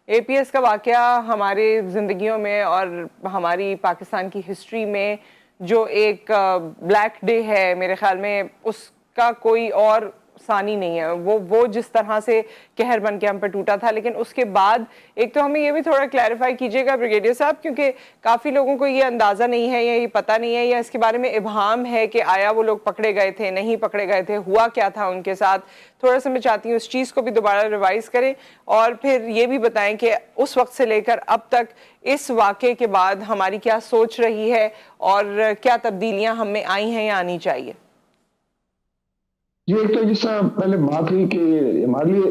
APS का वाकया हमारे ज़िंदगियों में और हमारी पाकिस्तान की हिस्ट्री में जो एक ब्लैक डे है, मेरे ख्याल में उसका कोई और सानी नहीं है। वो जिस तरह से कहर बन के हम पर टूटा था, लेकिन उसके बाद एक तो हमें ये भी थोड़ा क्लैरिफाई कीजिएगा ब्रिगेडियर साहब, क्योंकि काफ़ी लोगों को ये अंदाज़ा नहीं है या ये पता नहीं है या इसके बारे में इबहम है कि आया वो लोग पकड़े गए थे, नहीं पकड़े गए थे, हुआ क्या था उनके साथ। थोड़ा सा मैं चाहती हूँ उस चीज़ को भी दोबारा रिवाइज करें और फिर ये भी बताएं कि उस वक्त से लेकर अब तक इस वाक़े के बाद हमारी क्या सोच रही है और क्या तब्दीलियां हम में आई हैं या आनी चाहिए। जी, एक तो जिस तरह पहले बात हुई कि हमारे लिए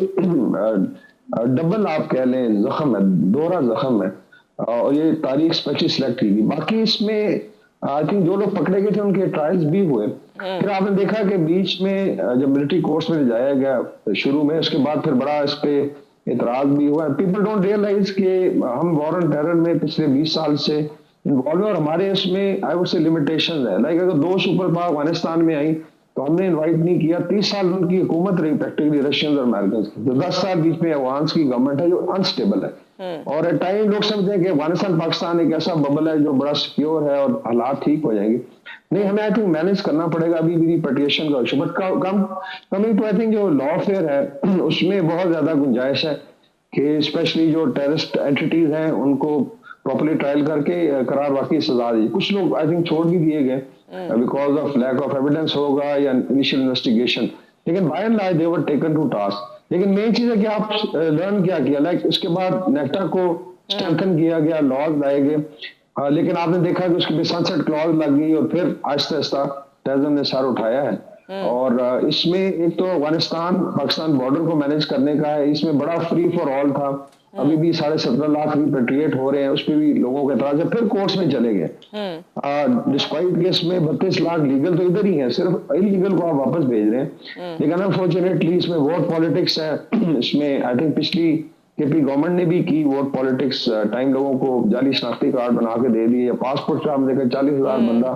डबल आप कह लें जख्म है, दोहरा जख्म है और ये तारीख स्पेशली सिलेक्ट की गई। बाकी इसमें आई थिंक जो लोग पकड़े गए थे उनके ट्रायल्स भी हुए। फिर आपने देखा कि बीच में जब मिलिट्री कोर्ट्स में जाया गया शुरू में, उसके बाद फिर बड़ा इस पे इतराज भी हुआ। पीपल डोंट रियलाइज कि हम वॉर ऑन टेरर में पिछले 20 साल से इन्वॉल्व है और हमारे इसमें आई वुड से लिमिटेशन है। लाइक अगर दो सुपर पावर अफगानिस्तान में आई तो हमने इनवाइट नहीं किया। 30 साल उनकी हुकूमत रही प्रैक्टिकली रशियन और अमेरिकन की। तो 10 साल बीच में अफगान की गवर्नमेंट है जो अनस्टेबल है और एट टाइम लोग समझते हैं कि अफगानिस्तान पाकिस्तान एक ऐसा बबल है जो बड़ा सिक्योर है और हालात ठीक हो जाएंगे। नहीं, हमें आई थिंक मैनेज करना पड़ेगा अभी भी रिपेट्रिएशन का issue. But coming to I think जो लॉफेयर है उसमें बहुत ज्यादा गुंजाइश है कि स्पेशली जो टेररिस्ट एंटिटीज हैं उनको प्रॉपर्ली ट्रायल करके करार वाकई सजा दी। कुछ लोग आई थिंक छोड़ भी दिए गए because of lack of evidence होगा या इनिशियल इन्वेस्टिगेशन, लेकिन by and large they were taken to task. लेकिन मेन चीज है कि आप लर्न क्या किया। लाइक उसके बाद नेक्टा को स्ट्रेंथन किया गया, लॉज लाए गए, लेकिन आपने देखा कि उसके सनसेट क्लॉज लग गई और फिर आहिस्ता आहिस्ता टेररिज्म ने सर उठाया है। और इसमें एक तो अफगानिस्तान पाकिस्तान बॉर्डर को मैनेज करने का है, इसमें बड़ा फ्री फॉर ऑल था। अभी भी 17.5 लाख रिपेट्रिएट हो रहे हैं, उस पर भी लोगों के एतराज है, फिर कोर्ट्स में चले गए। डिस्पाइट केस में 32 लाख लीगल तो इधर ही है, सिर्फ इलीगल को आप वापस भेज रहे हैं। लेकिन अनफॉर्चुनेटली इसमें वोट पॉलिटिक्स है। इसमें आई थिंक पिछली केपी गवर्नमेंट ने भी की वोट पॉलिटिक्स। टाइम लोगों को जाली शनाख्ती कार्ड बना के दे दिए, पासपोर्ट से आपने देखा 40,000 बंदा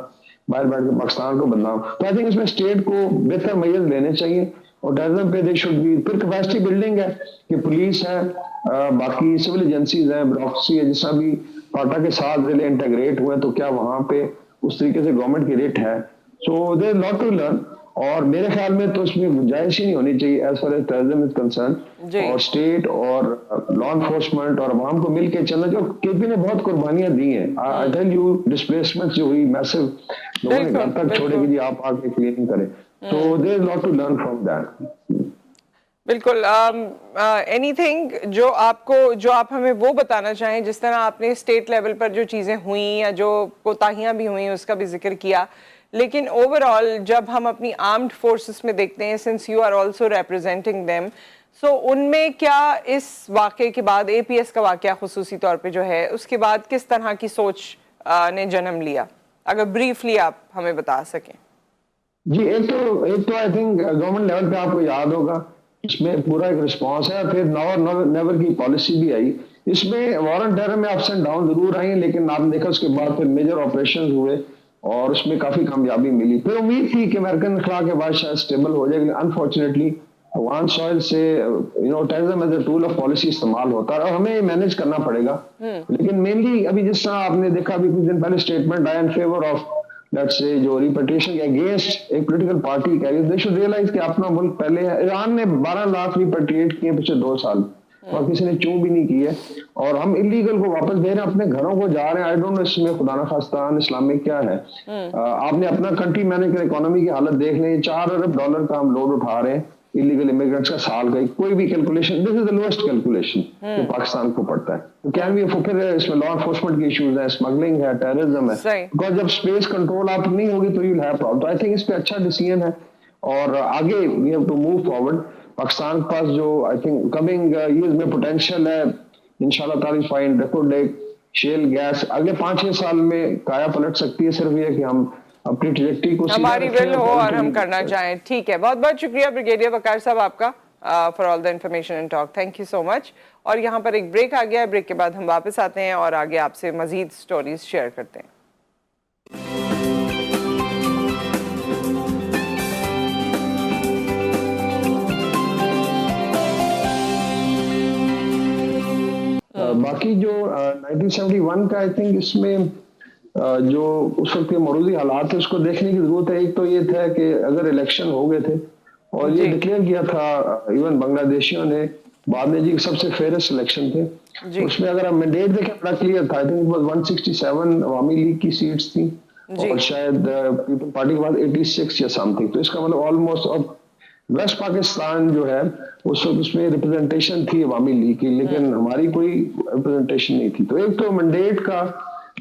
बाहर बैठ के पाकिस्तान को बदनाम। तो आई थिंक इसमें स्टेट को बेहतर मैयर्स लेने चाहिए और टेररिज्म पे दे शुड बी। फिर कैपेसिटी बिल्डिंग है कि पुलिस है, बाकी सिविल एजेंसीज हैं, ब्यूरोक्रेसी है, जिस भी टाटा के साथ रिले इंटीग्रेट हुए तो क्या वहां पे उस तरीके से गवर्नमेंट की रेट है। So there lot to learn और मेरे ख्याल में तो इसमें गुंजाइश ही नहीं होनी चाहिए as far as terrorism is concern. और स्टेट और लॉ एनफोर्समेंट और अवाम को मिलकर चलना। जो केपी ने बहुत कुर्बानियां दी हैं, आई टेल यू, डिस्प्लेसमेंट जो हुई मैसिव, लोगों ने घर तक छोड़े कि जी आप आके क्लीनिंग करें। तो there is lot to learn from that. बिल्कुल। एनीथिंग जो आप हमें वो बताना चाहें, जिस तरह आपने स्टेट लेवल पर जो चीज़ें हुई या जो कोताहियां भी हुई उसका भी जिक्र किया, लेकिन ओवरऑल जब हम अपनी आर्म्ड फोर्सेस में देखते हैं, since you are also representing them, so उनमें क्या इस वाक़े के बाद, एपीएस का वाक़या खुसूसी तौर पे जो है, उसके बाद किस तरह की सोच ने जन्म लिया, अगर ब्रीफली आप हमें बता सकें। जी, एक तो आई थिंक गवर्नमेंट लेवल पे आपको याद होगा इसमें पूरा एक रिस्पांस है। फिर नावर नेवर की पॉलिसी भी आई। इसमें वॉर ऑन टेरर में अप्स एंड डाउन जरूर आई, लेकिन आपने देखा उसके बाद फिर मेजर ऑपरेशंस हुए और उसमें काफी कामयाबी मिली। फिर उम्मीद थी कि अमेरिकन खिला के बाद शायद स्टेबल हो जाएगी। अनफॉर्चुनेटली अफगान सॉइल से terrorism as a tool of policy इस्तेमाल होता है और हमें मैनेज करना पड़ेगा। लेकिन मेनली अभी जिस तरह आपने देखा, अभी कुछ दिन पहले स्टेटमेंट आया in favour of let's say जो रिपेट्रिएशन के अगेंस्ट एक पॉलिटिकल पार्टी कह रही है। दे शुड रियलाइज कि अपना मुल्क पहले है। ईरान ने 12 लाख रिपेट्रिएट किए पिछले 2 साल और किसी ने चूं भी नहीं की है और हम इलीगल को वापस दे रहे हैं, अपने घरों को जा रहे हैं। आई डोंट नो इसमें खुदा न खास्ता इस्लामिक क्या है। आपने अपना कंट्री मैनेज कर इकोनॉमी की हालत देख लें। $4 अरब का हम लोड उठा रहे हैं इलीगल इमिग्रेंट्स का साल का। कोई भी calculation, this is the lowest calculation जो पाकिस्तान को पड़ता है। तो कैन वी, फिर इसमें लॉ एनफोर्समेंट के इश्यूज हैं, स्मगलिंग है, टेररिज्म है। बिकॉज जब स्पेस कंट्रोल आप नहीं होगी तो यू विल हैव प्रॉब्लम। तो आई थिंक इस पे अच्छा डिसीजन है और आगे we have to move forward. Pakistan के पास जो आई थिंक कमिंग ईयर्स में पोटेंशियल है, इंशाल्लाह ताला फाइंड रिकॉर्ड एक शेल गैस अगले 5-6 साल में काया पलट सकती है। सिर्फ ये कि हम अपनी ट्रैजेक्टरी को हमारी विल हो और हम करना चाहें। ठीक है, बहुत बहुत शुक्रिया ब्रिगेडियर वकार साहब आपका for all the information and talk. Thank you so much. और यहाँ पर एक ब्रेक आ गया है, ब्रेक के बाद हम वापस आते हैं और आगे आपसे मजीद स्टोरीज शेयर करते हैं। बाकी जो 1971 का आई थिंक इसमें जो उस वक्त के मौजूदी हालात थे उसको देखने की जरूरत है। एक तो ये था कि अगर इलेक्शन हो गए थे और ये जी डिक्लेयर किया था इवन बांग्लादेशियों ने बाद में जी सबसे फेयरेस्ट इलेक्शन थे। जी उसमें अगर आप मैंडेट देखें बड़ा क्लियर था। आई थिंक 167 अवामी लीग की सीट्स थी जी और शायद पीपल पार्टी के बाद 86 या समथिंग। तो इसका मतलब ऑलमोस्ट अब वेस्ट पाकिस्तान जो है उस वक्त उसमें रिप्रेजेंटेशन थी अवामी लीग की, लेकिन हमारी कोई रिप्रेजेंटेशन नहीं थी। तो एक तो मैंडेट का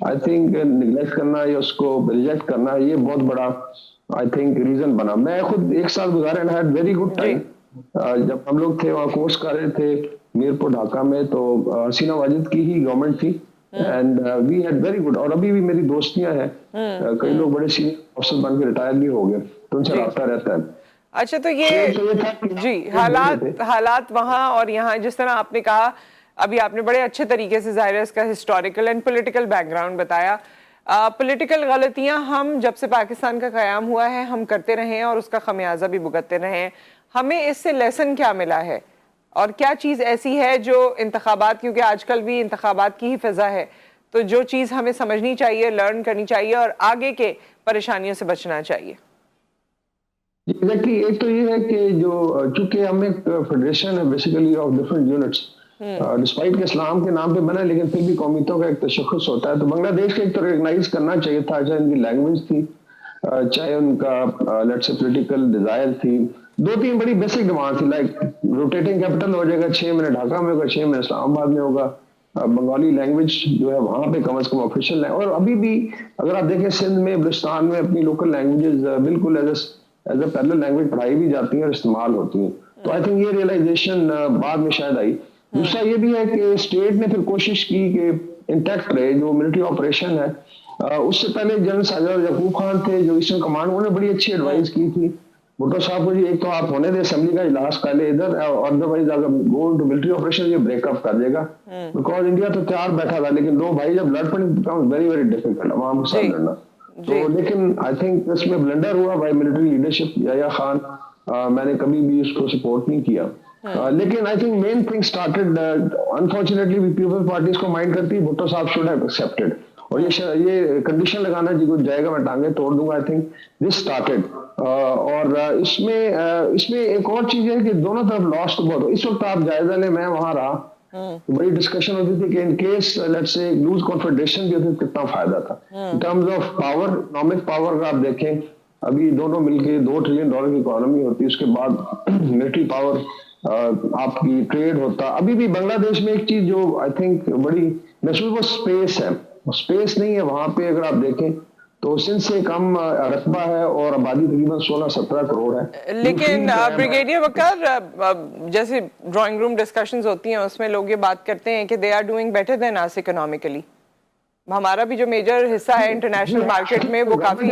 आई थिंक निगलेक्ट करना या उसको रिजेक्ट करना ये बहुत बड़ा आई थिंक रीजन बना। मैं खुद एक साल गुजारा एंड हैड वेरी गुड जी टाइम। जब हम लोग थे वहाँ कोर्स कर रहे थे मीरपुर ढाका में, तो हसीना वाजिद की ही गवर्नमेंट थी and we had very good. और अभी भी मेरी दोस्तियां हैं, कई लोग बड़े सीनियर अफसर बन के रिटायर भी हो गए, तो उनसे जी रब्ता रहता है। अच्छा, तो तो ये था कि जी आप दे रहे थे। हालात वहाँ और यहाँ, जिस तरह आपने कहा, अभी आपने बड़े अच्छे तरीके से ज़ाहिर है इसका हिस्टोरिकल एंड पॉलिटिकल बैकग्राउंड बताया। पॉलिटिकल गलतियां हम जब से पाकिस्तान का क़याम हुआ है हम करते रहे हैं और उसका खमियाजा भी भुगतते रहे हैं। हमें इससे लेसन क्या मिला है और क्या चीज़ ऐसी है जो इंतखाबात, क्योंकि आजकल भी इंतखाबात की ही फिजा है, तो जो चीज़ हमें समझनी चाहिए, लर्न करनी चाहिए और आगे के परेशानियों से बचना चाहिए? एग्जैक्टली एक तो ये है कि जो चूंकि हम एक फेडरेशन है basically of different units, despite के इस्लाम के नाम पे बना है, लेकिन फिर भी कौमियतों का एक तशख़्ख़ुस होता है। तो बांग्लादेश को एक तो रिकग्नाइज करना चाहिए था, चाहे उनकी लैंग्वेज थी, चाहे उनका लेट्स से पॉलिटिकल डिजायर थी। दो तीन बड़ी बेसिक डिमांड थी, लाइक रोटेटिंग कैपिटल हो जाएगा, 6 महीने ढाका में होगा, 6 महीने इस्लामाबाद में होगा। बंगाली लैंग्वेज जो है वहाँ पे कम अज कम ऑफिशियल है। और अभी भी अगर आप देखें सिंध में, बलुचिस्तान में अपनी लोकल लैंग्वेजेस बिल्कुल एज ए पैरेलल लैंग्वेज पढ़ाई भी जाती है और इस्तेमाल होती है। तो आई थिंक ये रियलाइजेशन बाद में शायद आई। दूसरा ये भी है कि स्टेट ने फिर कोशिश की कि इंटैक्ट रहे जो मिलिट्री ऑपरेशन है। उससे पहले जनरल साजद यकूब खान थे जो ईस्टर्न कमांड, उन्होंने बड़ी अच्छी एडवाइस की थी भुट्टो साहब को, जी एक तो आप होने दे असेंबली का इजलास पहले इधर, और अदरवाइज अगर गो इनटू मिलिट्री ऑपरेशन ये ब्रेकअप कर देगा। बिकॉज इंडिया तो तैयार बैठा था, लेकिन दो भाई जब लड़ पड़े बिकम्स वेरी वेरी डिफिकल्ट अवाम के साथ लड़ना। तो लेकिन आई थिंक इसमें ब्लंडर हुआ by military leadership, Yahya Khan. मैंने कभी भी उसको सपोर्ट नहीं किया। लेकिन I think main thing started, unfortunately Peoples Party इसको माइंड करती है भुट्टो साहब शुड हैव एक्सेप्टेड, और ये कंडीशन लगाना जी कुछ जाएगा मैं टांगे तोड़ दूंगा। I think this started. और इसमें एक और चीज है कि दोनों तरफ लॉस तो बहुत हो। इस वक्त आप जायजा लें, मैं वहां रहा तो बड़ी डिस्कशन होती थी कि in case let's say loose confederation भी होती तो कितना फायदा था in terms of power, economic power. अगर आप देखें अभी दोनों मिलके $2 ट्रिलियन की इकोनॉमी होती है, उसके बाद मिलिट्री पावर, आपकी ट्रेड होता। अभी भी बांग्लादेश में एक चीज जो आई थिंक बड़ी महसूस, वो स्पेस है। स्पेस नहीं है वहां पे। अगर आप देखें तो सिंध से कम रकबा है और आबादी तकरीबन 16-17 करोड़ है। लेकिन ब्रिगेडियर वकार, जैसे ड्राइंग रूम डिस्कशंस होती हैं उसमें लोग ये बात करते हैं कि they are doing better than us economically. हमारा भी जो मेजर हिस्सा है इंटरनेशनल मार्केट में वो काफी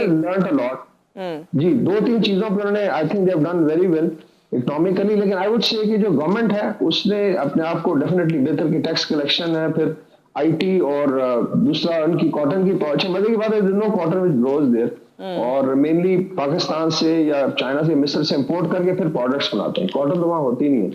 जी, दो तीन चीजों पर उन्होंने I think they have done very well economically. लेकिन आई वुड से कि जो गवर्नमेंट है उसने अपने आप को डेफिनेटली बेहतर की टैक्स कलेक्शन है, फिर आईटी, और दूसरा उनकी कॉटन की पहुंच। मजे की बात है no cotton which grows there, और मेनली पाकिस्तान से या चाइना से, मिस्र से इंपोर्ट करके फिर प्रोडक्ट्स बनाते हैं। कॉटन तो वहाँ होती नहीं है।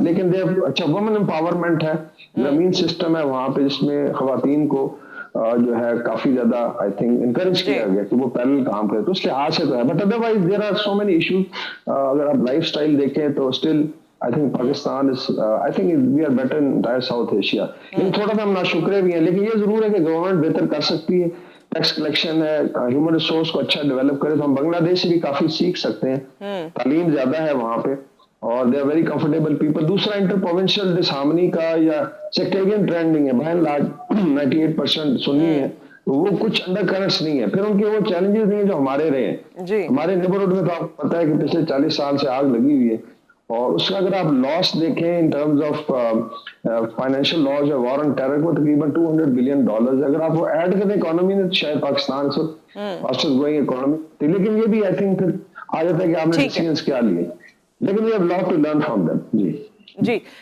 लेकिन दे अच्छा वुमेन एम्पावरमेंट है, जमीन सिस्टम है वहाँ पे जिसमें खवातीन को जो है काफी ज्यादा आई थिंक इनकरेज किया गया कि वो पैरेलल काम करे। तो उस लिहाज से तो है, but otherwise there are so many issues. अगर आप लाइफ स्टाइल देखें तो still I think Pakistan is I think we are better in entire South Asia. लेकिन थोड़ा सा हम नाशुक्रे भी हैं, लेकिन ये जरूर है कि गवर्नमेंट बेहतर कर सकती है। टैक्स कलेक्शन है, ह्यूमन रिसोर्स को अच्छा डेवलप करे तो हम बांग्लादेश से भी काफी सीख सकते हैं। तालीम ज्यादा है वहाँ पे और they are very comfortable people. दूसरा इंटर प्रोविंशियल डिसहार्मनी का या सेक्टेरियन ट्रेंड नहीं है, बाय एंड लार्ज 98% सुन्नी है, तो वो कुछ अंडर करंट्स नहीं है। फिर उनके वो चैलेंजेस नहीं है जो हमारे रहे हैं। हमारे नेबरहुड में तो आपको पता है कि पिछले 40 साल से आग लगी हुई है, और उसका अगर आप लॉस देखें इन टर्म्स ऑफ फाइनेंशियल लॉस या वॉर ऑन टेरर को तकरीबन $200 बिलियन, अगर आप वो ऐड करें इकोनॉमी में तो शायद पाकिस्तान से फास्टेस्ट ग्रोइंग इकोनॉमी। लेकिन ये भी आई थिंक फिर आ जाता है कि आपने डिसीजंस क्या लिए, लेकिन we have lot to learn from them. जी जी,